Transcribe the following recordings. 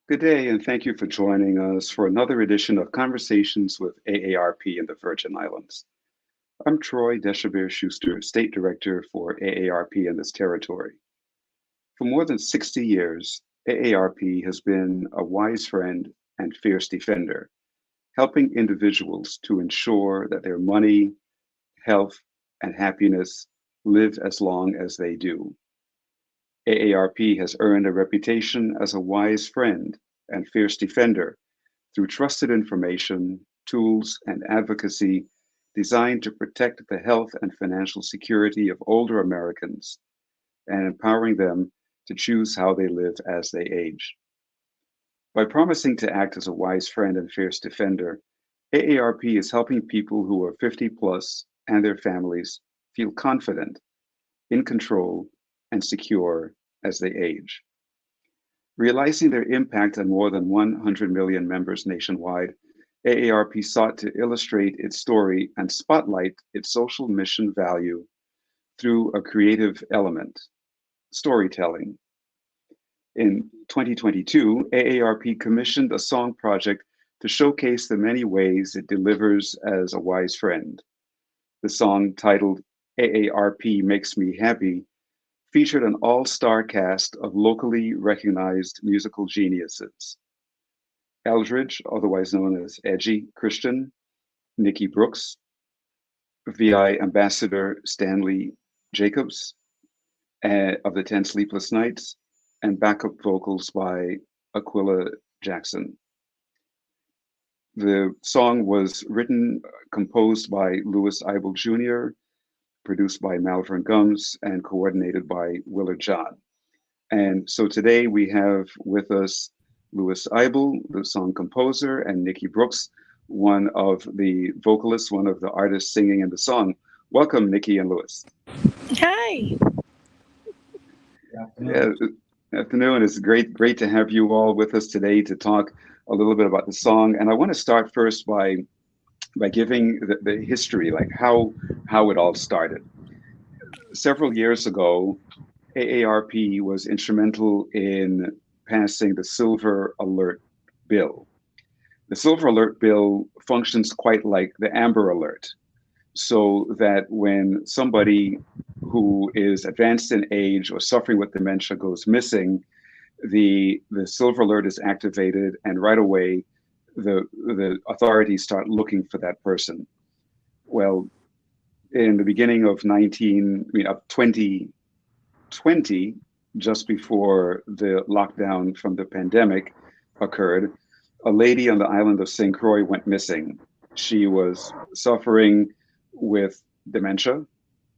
Good day, and thank you for joining us for another edition of Conversations with AARP in the Virgin Islands. I'm Troy Deshabere Schuster, State Director for AARP in this territory. For more than 60 years, AARP has been a wise friend and fierce defender, helping individuals to ensure that their money, health, and happiness live as long as they do. AARP has earned a reputation as a wise friend and fierce defender through trusted information, tools, and advocacy designed to protect the health and financial security of older Americans and empowering them to choose how they live as they age. By promising to act as a wise friend and fierce defender, AARP is helping people who are 50 plus and their families feel confident, in control, and secure as they age. Realizing their impact on more than 100 million members nationwide, AARP sought to illustrate its story and spotlight its social mission value through a creative element, storytelling. In 2022, AARP commissioned a song project to showcase the many ways it delivers as a wise friend. The song, titled AARP Makes Me Happy, featured an all-star cast of locally recognized musical geniuses. Eldridge, otherwise known as Edgy Christian, Nikki Brooks, VI Ambassador Stanley Jacobs of the 10 Sleepless Nights, and backup vocals by Aquila Jackson. The song was written, composed by Louis Eibel Jr., produced by Malvern Gums, and coordinated by Willard John. And so today we have with us Louis Eibel, the song composer, and Nikki Brooks, one of the vocalists, one of the artists singing in the song. Welcome, Nikki and Louis. Hi. Yeah, afternoon. It's great to have you all with us today to talk a little bit about the song. And I want to start first by giving the history, like how it all started. Several years ago, AARP was instrumental in passing the Silver Alert Bill. The Silver Alert Bill functions quite like the Amber Alert, so that when somebody who is advanced in age or suffering with dementia goes missing, the Silver Alert is activated, and right away, the authorities start looking for that person. Well, in the beginning of 2020, just before the lockdown from the pandemic occurred, a lady on the island of St. Croix went missing. She was suffering with dementia,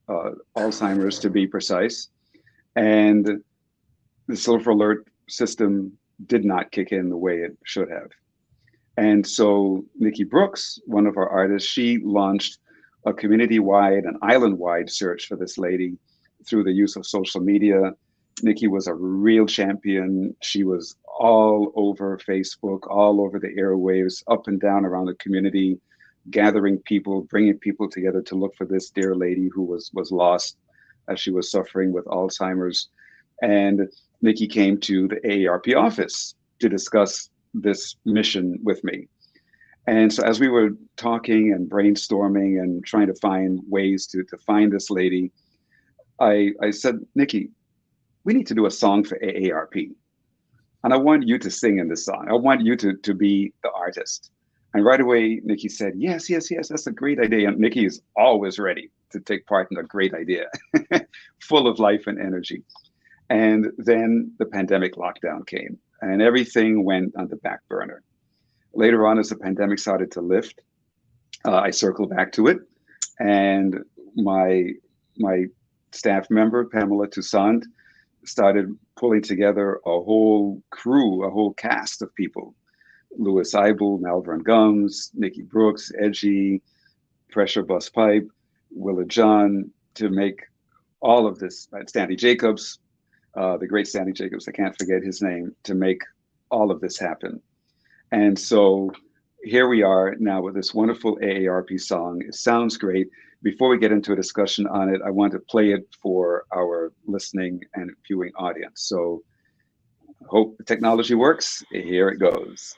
Alzheimer's to be precise, and the Silver Alert system did not kick in the way it should have. And so Nikki Brooks, one of our artists, she launched a community-wide and island-wide search for this lady through the use of social media. Nikki was a real champion. She was all over Facebook, all over the airwaves, up and down around the community, gathering people, bringing people together to look for this dear lady who was lost as she was suffering with Alzheimer's. And Nikki came to the AARP office to discuss this mission with me. And so as we were talking and brainstorming and trying to find ways to find this lady, I said, Nikki, we need to do a song for AARP. And I want you to sing in this song. I want you to be the artist. And right away, Nikki said, yes, yes, yes, that's a great idea. And Nikki is always ready to take part in a great idea, full of life and energy. And then the pandemic lockdown came and everything went on the back burner. Later on, as the pandemic started to lift, I circled back to it. And my staff member, Pamela Toussaint, started pulling together a whole crew, a whole cast of people. Louis Eibel, Malvern Gums, Nikki Brooks, Edgy, Pressure Bus Pipe, Willard John, to make all of this, Stanley Jacobs, the great Stanley Jacobs, I can't forget his name, to make all of this happen. And so here we are now with this wonderful AARP song. It sounds great. Before we get into a discussion on it, I want to play it for our listening and viewing audience. So Hope the technology works. Here it goes.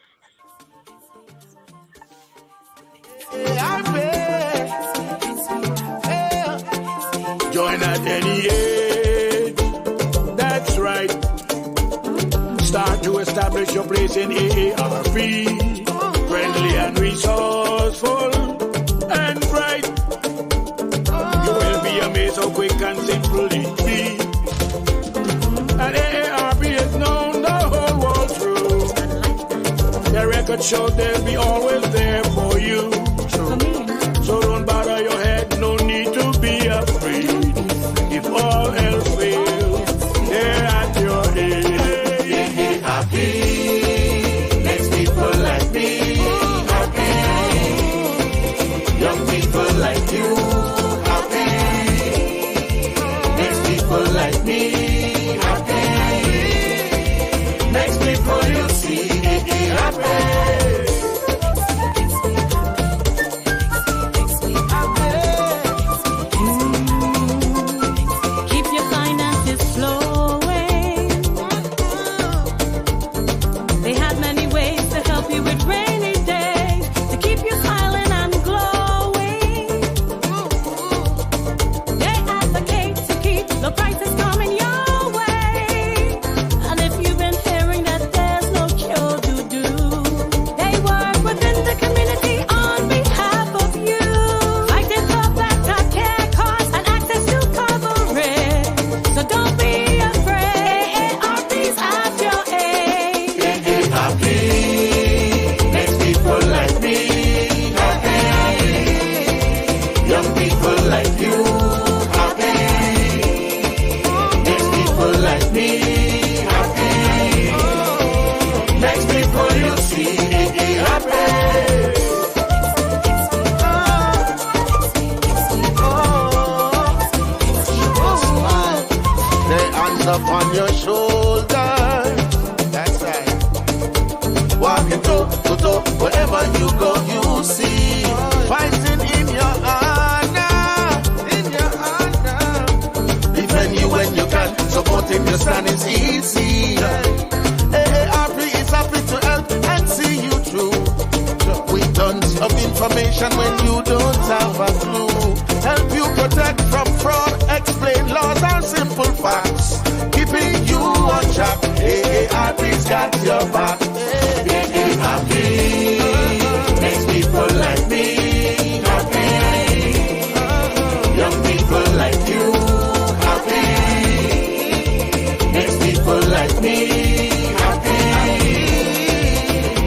Join at any age. That's right. Start to establish your place in AARP. Friendly and resourceful and bright. You will be amazed how quick and simple it be. And AARP is known the whole world through. The record shows they'll be always there for you. So don't bother your head, no need to be afraid. If all else fails, they're at your aid. AARP makes people like me happy. Young people like you happy. Makes people like me happy. Makes people you see happy. Upon your shoulder, that's right. Walking toe to toe, wherever you go, you see. Fighting in your honor, defend you when you can, supporting your stand is easy. AARP is happy to help and see you through. With tons of information when you don't have a clue. Help you protect from fraud, explain laws and simple facts. Keeping you on track, AARP's got your back. AARP makes people like me happy. Young people like you happy. Makes people like me happy.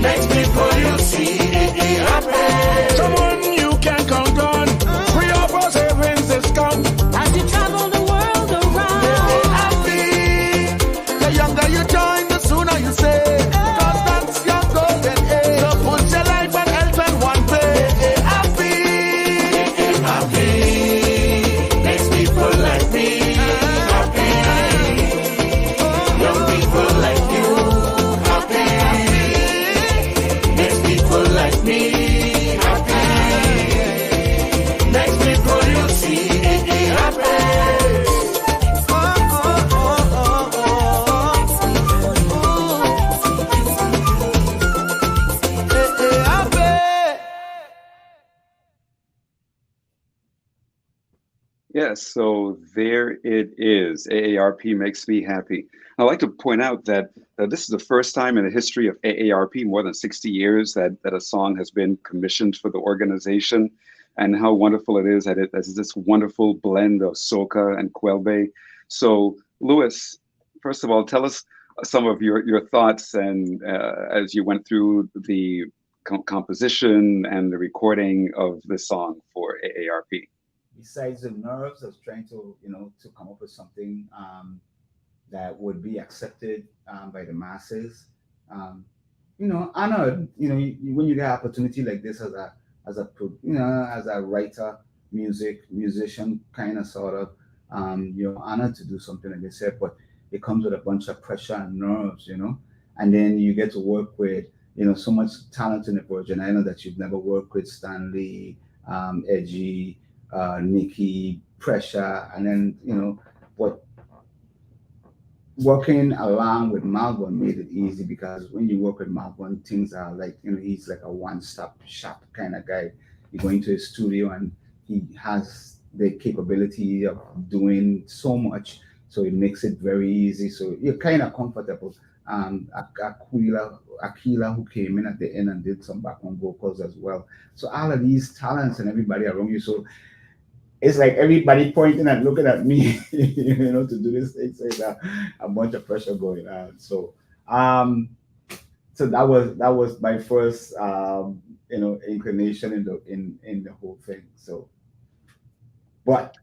Makes people you see happy. Someone you can count on. Free of our savings discount. As you travel the world around. The younger you join, the sooner you save. Because that's your golden age. So put your life and health in one place. Happy. Makes people like me happy. Young people like you happy. Makes people like me happy. Makes people you see happy. Yes, so there it is. AARP Makes Me Happy. I'd like to point out that this is the first time in the history of AARP, more than 60 years, that a song has been commissioned for the organization, and how wonderful it is that it has this wonderful blend of soca and kwelbe. So, Louis, first of all, tell us some of your thoughts, and as you went through the composition and the recording of the song for AARP. Besides the nerves of trying to, to come up with something that would be accepted by the masses, honored, when you get an opportunity like this as a, as a writer, musician, kind of sort of, you're honored to do something like this, but it comes with a bunch of pressure and nerves, and then you get to work with, so much talent in the Virgin Islands that you've never worked with, Stanley, Edgy, Nikki, pressure, and then what working along with Malvern made it easy because when you work with Malvern, things are like, he's like a one-stop shop kind of guy. You go into his studio and he has the capability of doing so much, so it makes it very easy. So you're kind of comfortable. Aquila, who came in at the end and did some background vocals as well. So all of these talents and everybody around you. So it's like everybody pointing and looking at me, to do this thing. So it's a bunch of pressure going on. Um, so that was my first, inclination in the whole thing. So, but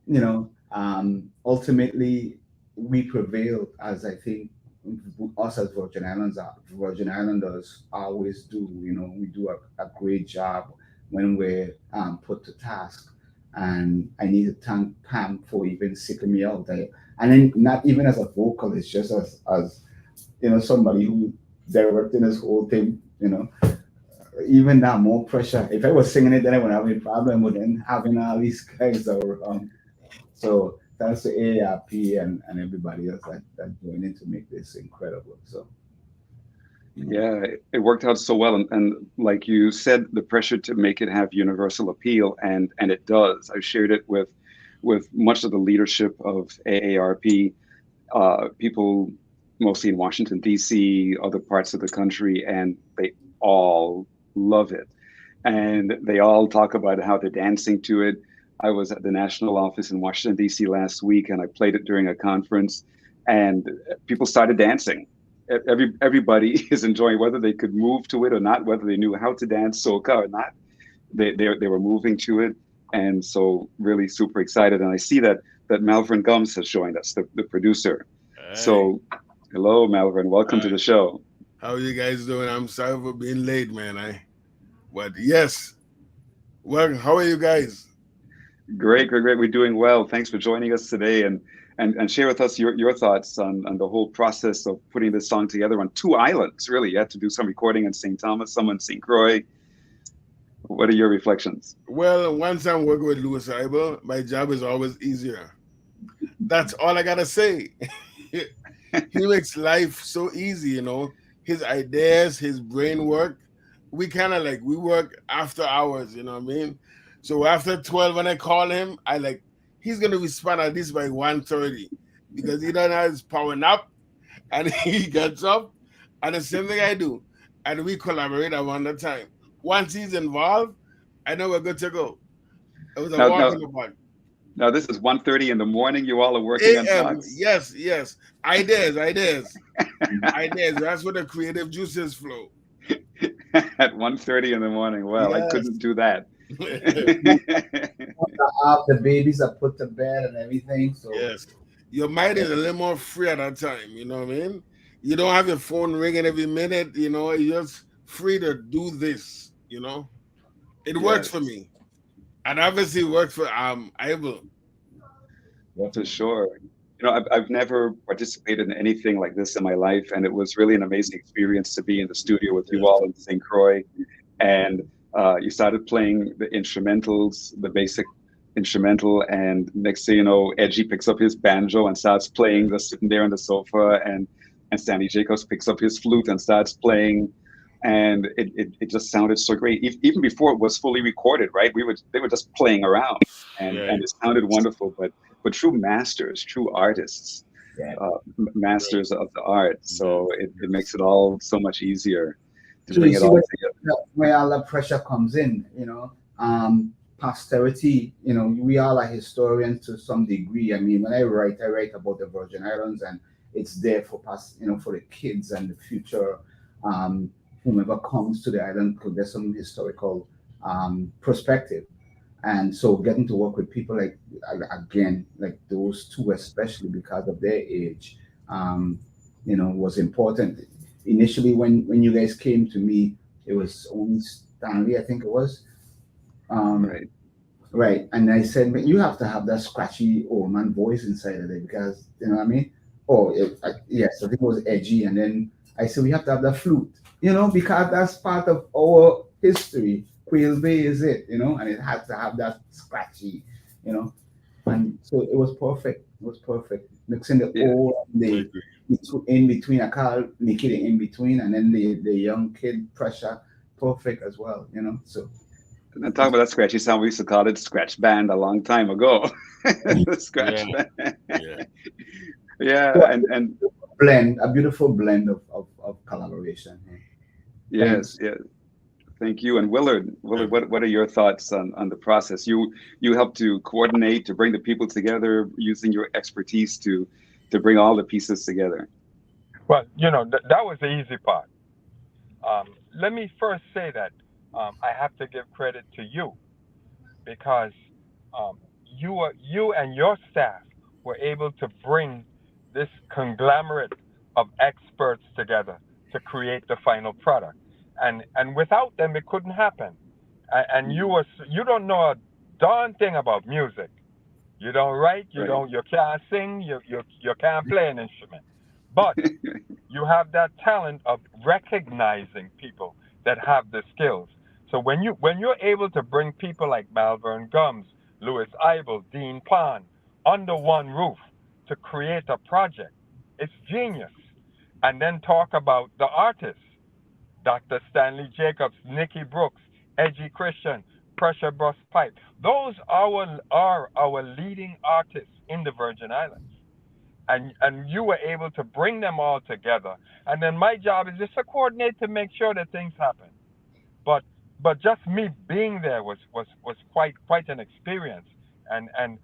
ultimately we prevailed, as I think us as Virgin Islanders always do. We do a great job when we're put to task. And I need to thank Pam for even seeking me out there. And then not even as a vocalist, just as somebody who directing this whole thing. Even that more pressure. If I was singing it, then I would have a problem with then having all these guys around. So thanks to AARP and everybody else that joined in to make this incredible. So Yeah, it worked out so well, and like you said, the pressure to make it have universal appeal, and it does. I shared it with much of the leadership of AARP, people mostly in Washington D.C., other parts of the country, and they all love it, and they all talk about how they're dancing to it. I was at the national office in Washington D.C. last week, and I played it during a conference, and people started dancing. Everybody is enjoying, whether they could move to it or not, whether they knew how to dance soca or not. They were moving to it, and so really super excited. And I see that Malvern Gums has joined us, the producer. Hey, So hello, Malvern. Welcome to hi. the show. How you guys doing? I'm sorry for being late, man. But yes. Well, how are you guys? Great, great, great. We're doing well. Thanks for joining us today, and share with us your thoughts on the whole process of putting this song together on two islands. Really, you had to do some recording in St. Thomas, some in St. Croix. What are your reflections? Well, once I'm working with Louis Seibel, my job is always easier. That's all I gotta say. He makes life so easy. His ideas, his brain work. We kind of like we work after hours. You know what I mean? So after 12, when I call him, I like he's gonna respond at least by 1:30 because he don't have his powering up and he gets up and the same thing I do, and we collaborate around the time. Once he's involved, I know we're good to go. It was a Now, walk now, in the park. now, this is 1:30 in the morning. You all are working on AM, songs yes, yes. Ideas. That's where the creative juices flow. at 1:30 in the morning. Well, I Yes. couldn't do that. the babies are put to bed and everything. So Yes. Your mind is a little more free at that time, you know what I mean? You don't have your phone ringing every minute, you're just free to do this. It works for Yes, me. And obviously it works for Abel. for sure. I've never participated in anything like this in my life, and it was really an amazing experience to be in the studio with you Yes. all in St. Croix. And you started playing the instrumentals, the basic instrumental, and next thing you know, Edgy picks up his banjo and starts playing, just sitting there on the sofa, and Stanley Jacobs picks up his flute and starts playing, and it just sounded so great. Even before it was fully recorded, right? They were just playing around, and Right. it sounded wonderful. But true masters, true artists, yeah. Right. masters of the art. Yes. So it makes it all so much easier to So you bring it see all where, together. where all the pressure comes in. Posterity. We all are historians to some degree. I mean, when I write about the Virgin Islands, and it's there for past, for the kids and the future, um, whomever comes to the island could get some historical perspective. And so getting to work with people like, again, like those two, especially because of their age, was important. Initially, when you guys came to me, it was only Stanley, I think it was. Um, Right. right. And I said, "Man, you have to have that scratchy old man voice inside of it because, you know what I mean?" Oh, yes, I think it was edgy. And then I said, we have to have the flute, because that's part of our history. Quail Bay is it, and it has to have that scratchy, you know. And so it was perfect. It was perfect. Mixing the Yeah. old and I the agree. in between. I call Nikki the in between, and then the young kid pressure, perfect as well. You know, so And talking about that scratchy sound, we used to call it scratch band a long time ago. The Yeah, scratch band. yeah. Yeah, so and a beautiful blend of collaboration. Yeah. yes, Thanks. yes. Thank you. And Willard, what are your thoughts on the process? You help to coordinate, to bring the people together using your expertise to bring all the pieces together. Well, that was the easy part. Let me first say that I have to give credit to you because um, you and your staff were able to bring this conglomerate of experts together to create the final product, and without them it couldn't happen. And Mhm. you don't know a darn thing about music. You don't write, Right. you can't sing, you can't play an instrument, but you have that talent of recognizing people that have the skills. So when you're able to bring people like Malvern Gums, Louis Eibel, Dean Pond under one roof to create a project, it's genius. And then talk about the artists, Dr. Stanley Jacobs, Nikki Brooks, Edgy Christian, Pressure Bus Pipe. Those are our leading artists in the Virgin Islands, and you were able to bring them all together. And then my job is just to coordinate to make sure that things happen. But just me being there was quite an experience. And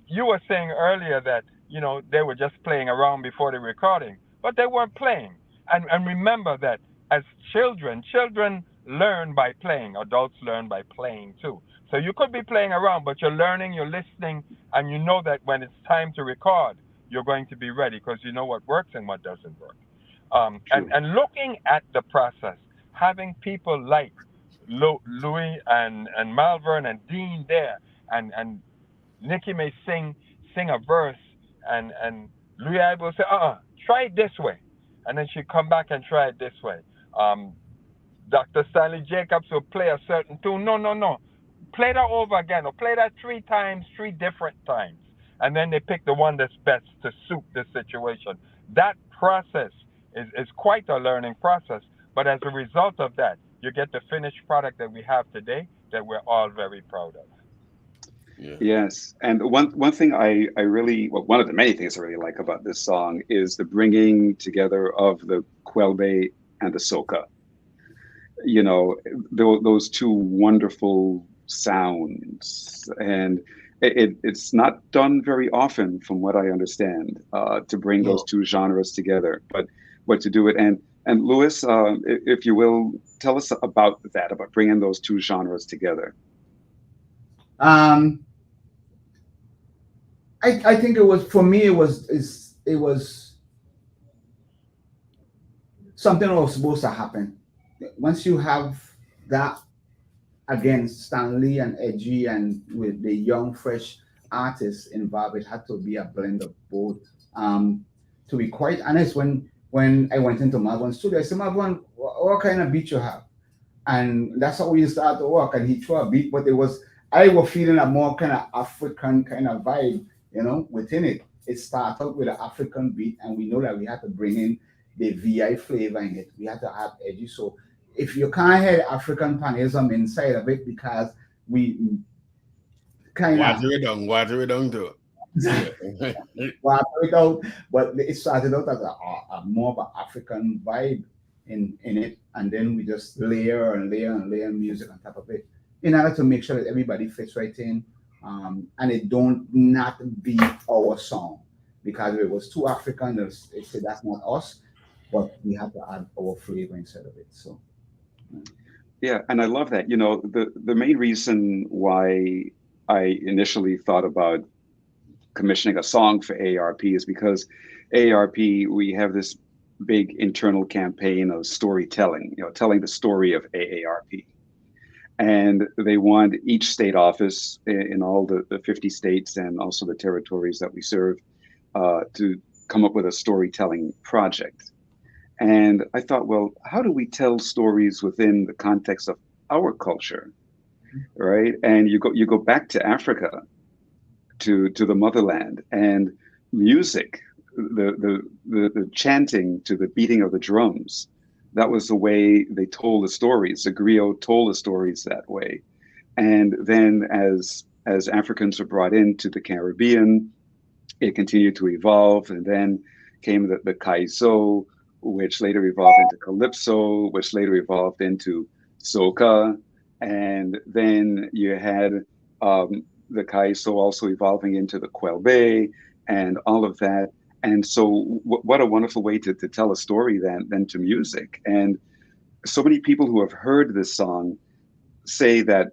you were saying earlier that they were just playing around before the recording, but they weren't playing. And remember that as children learn by playing. Adults learn by playing too. So you could be playing around, but you're learning, you're listening, and you know that when it's time to record, you're going to be ready because you know what works and what doesn't work. And, True. and looking at the process, having people like Louis and Malvern and Dean there, and Nikki may sing a verse, and Louis will say, try it this way, and then she'd come back and try it this way. Um, Dr. Stanley Jacobs will play a certain tune. No, no, no. Play that over again, or play that three times, three different times. And then they pick the one that's best to suit the situation. That process is quite a learning process. But as a result of that, you get the finished product that we have today that we're all very proud of. Yeah. Yes, and one thing I really, well, one of the many things I really like about this song is the bringing together of the Quelbe and the soca. You know, those two wonderful sounds, and it's not done very often, from what I understand, to bring those No. two genres together. But to do it, and Louis, if you will, tell us about that, about bringing those two genres together. Um, I think it was for me. It was something that was supposed to happen. Once you have that against Stanley and Edgy and with the young fresh artists involved, it had to be a blend of both. To be quite honest, when I went into Marvin's studio, I said, Marvin, what kind of beat you have? And that's how we started to work. And he threw a beat, but I was feeling a more kind of African kind of vibe, within it. It started with an African beat, and we know that we had to bring in the VI flavor in it. We had to have edgy. So if you can't hear African panism inside of it, because we kind of Water it down too. Yeah. water it out, but it started out as a more of an African vibe in it, and then we just layer and layer and layer music on top of it in order to make sure that everybody fits right in, and it don't not be our song, because if it was too African, they say that's not us, but we have to add our flavor instead of it. So Yeah, and I love that. You know, the main reason why I initially thought about commissioning a song for AARP is because AARP, we have this big internal campaign of storytelling, telling the story of AARP. And they want each state office in all the 50 states and also the territories that we serve to come up with a storytelling project. And I thought, well, how do we tell stories within the context of our culture, right? And you go back to Africa, to the motherland, and music, the chanting to the beating of the drums. That was the way they told the stories. The griot told the stories that way. And then as Africans were brought into the Caribbean, it continued to evolve. And then came the kaiso, which later evolved into calypso, which later evolved into soca. And then you had the kaiso also evolving into the kwelbe and all of that. And so what a wonderful way to tell a story than to music. And so many people who have heard this song say that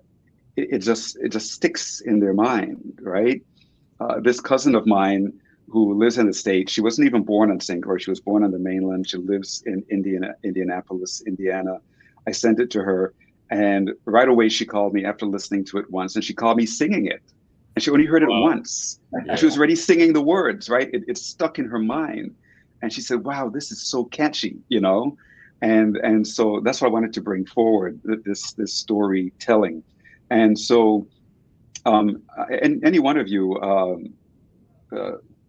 it just sticks in their mind, right? This cousin of mine who lives in the States, she wasn't even born on St. Croix. She was born on the mainland. She lives in Indianapolis, Indiana. I sent it to her, and right away she called me after listening to it once, and she called me singing it. And she only heard it once. And she was already singing the words, right? It stuck in her mind. And she said, wow, this is so catchy, you know? And so that's what I wanted to bring forward, this storytelling. And so and any one of you,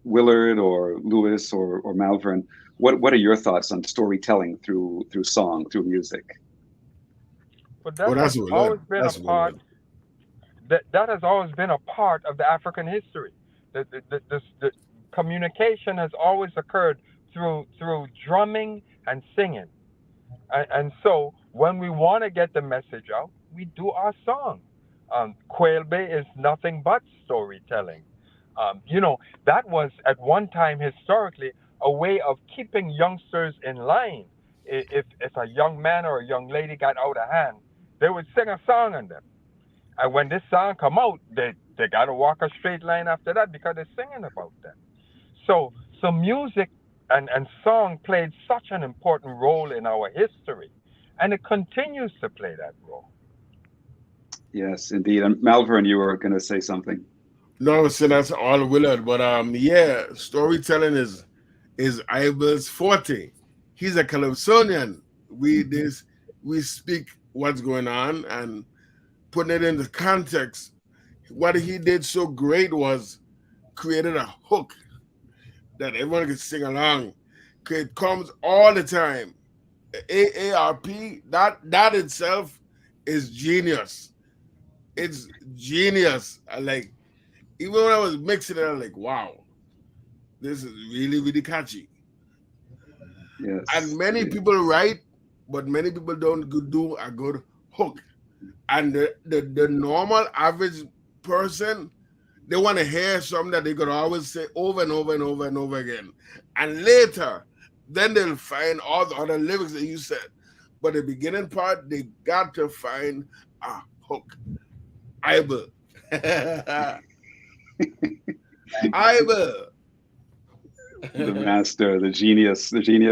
Willard or Lewis or Malvern, what are your thoughts on storytelling through song, through music? But that has always been a part. That has always been a part of the African history. The communication has always occurred through drumming and singing. And so when we want to get the message out, we do our song. Kwelbe is nothing but storytelling. That was at one time historically a way of keeping youngsters in line. If a young man or a young lady got out of hand, they would sing a song on them. And when this song come out, they got to walk a straight line after that because they're singing about that. So music and song played such an important role in our history, and it continues to play that role. Yes, indeed. And Malvern, you were going to say something. No, so that's all Willard. But yeah, storytelling is Ibel's forte. He's a Calypsonian. We speak what's going on and putting it into context. What he did so great was created a hook that everyone can sing along. It comes all the time. AARP, that itself is genius. It's genius. Even when I was mixing it, I'm like, wow, this is really, really catchy. Yes. And many people write, but many people don't do a good hook. And the normal average person, they want to hear something that they could always say over and over and over and over again. And later, then they'll find all the other lyrics that you said. But the beginning part, they got to find a hook. Ibel. Ibel. The master, the genius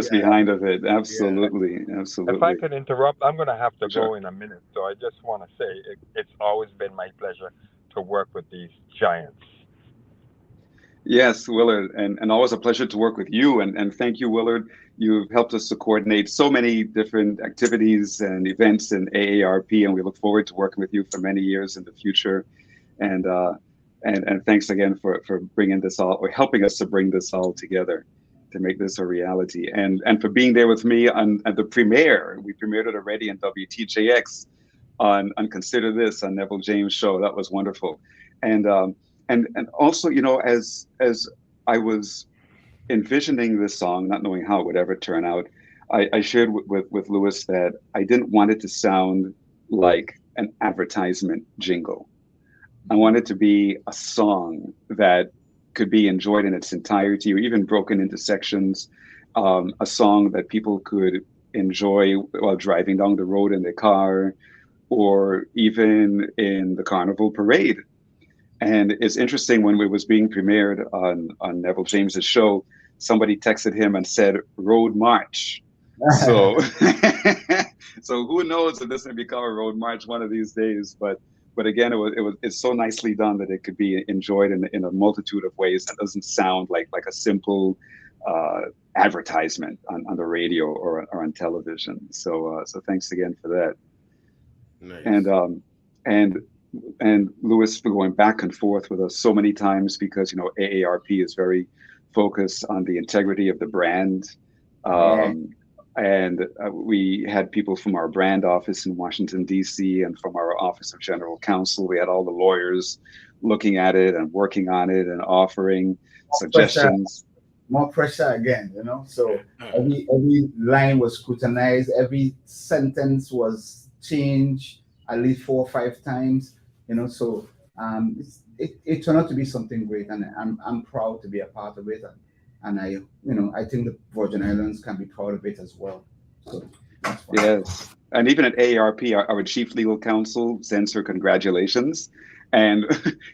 behind of it. Absolutely. If I could interrupt, I'm going to have to go in a minute. So I just want to say it's always been my pleasure to work with these giants. Yes, Willard, and always a pleasure to work with you. And thank you, Willard. You've helped us to coordinate so many different activities and events in AARP, and we look forward to working with you for many years in the future. And thanks again for bringing this all, or helping us to bring this all together to make this a reality. And for being there with me at the premiere. We premiered it already on WTJX on Consider This on Neville James' show. That was wonderful. And also, as I was envisioning this song, not knowing how it would ever turn out, I shared with Lewis that I didn't want it to sound like an advertisement jingle. I want it to be a song that could be enjoyed in its entirety or even broken into sections, a song that people could enjoy while driving down the road in their car or even in the carnival parade. And it's interesting, when it was being premiered on Neville James's show, somebody texted him and said, "Road March." So who knows if this may become a road march one of these days, but again, it's so nicely done that it could be enjoyed in a multitude of ways that doesn't sound like a simple advertisement on the radio or on television. So thanks again for that. Nice. And Lewis for going back and forth with us so many times, because AARP is very focus on the integrity of the brand. Yeah. And we had people from our brand office in Washington, D.C., and from our Office of General Counsel. We had all the lawyers looking at it and working on it and offering suggestions. More pressure again, you know. So every line was scrutinized, every sentence was changed at least 4 or 5 times, you know. So it turned out to be something great, and I'm proud to be a part of it, and I think the Virgin Islands can be proud of it as well. So that's fine. Yes. And even at AARP, our chief legal counsel sends her congratulations. And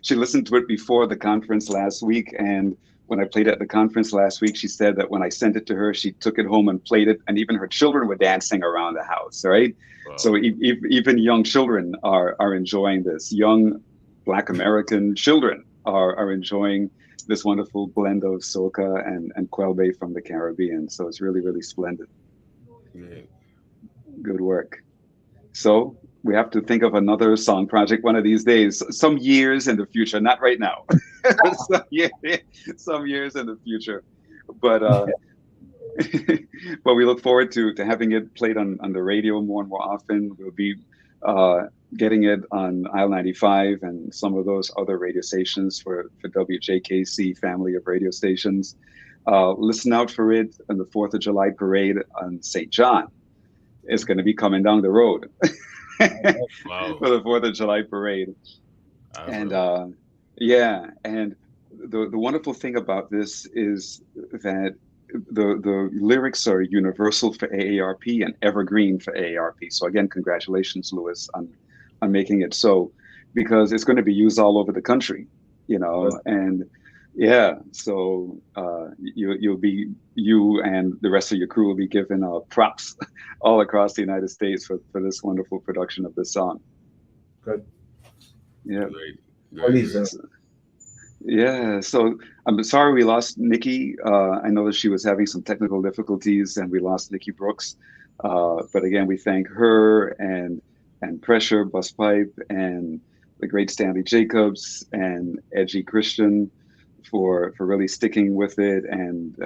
she listened to it before the conference last week. And when I played at the conference last week, she said that when I sent it to her, she took it home and played it. And even her children were dancing around the house, right? Wow. So even young children are enjoying this. Young Black American children are enjoying this wonderful blend of soca and Quelbe from the Caribbean. So it's really, really splendid. Yeah. Good work. So we have to think of another song project one of these days, some years in the future, not right now. some years in the future. But but we look forward to having it played on the radio more and more often. We'll be getting it on Isle 95 and some of those other radio stations for WJKC family of radio stations. Listen out for it on the 4th of July parade on St. John. It's going to be coming down the road. Wow. For the 4th of July parade. And and the wonderful thing about this is that the lyrics are universal for AARP and evergreen for AARP. So again, congratulations, Louis, on making it so, because it's going to be used all over the country, you know. And yeah, so you and the rest of your crew will be given props all across the United States for this wonderful production of this song. Good. Yeah. Great. Yeah. So I'm sorry we lost Nikki. I know that she was having some technical difficulties, and we lost Nikki Brooks. But again, we thank her and Pressure, Buspipe, and the great Stanley Jacobs and Edgy Christian for really sticking with it and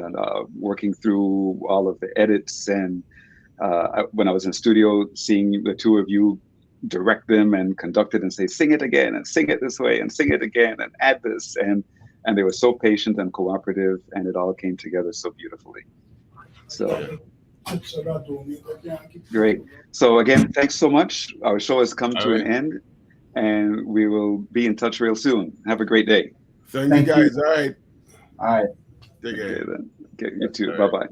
working through all of the edits. And when I was in studio, seeing the two of you direct them and conduct it and say, sing it again and sing it this way and sing it again and add this. And they were so patient and cooperative, and it all came together so beautifully. So great. So again, thanks so much. Our show has come to an end, and we will be in touch real soon. Have a great day. Thank you guys. All right. All right. Take care. Okay, then. Okay, you too. Bye-bye.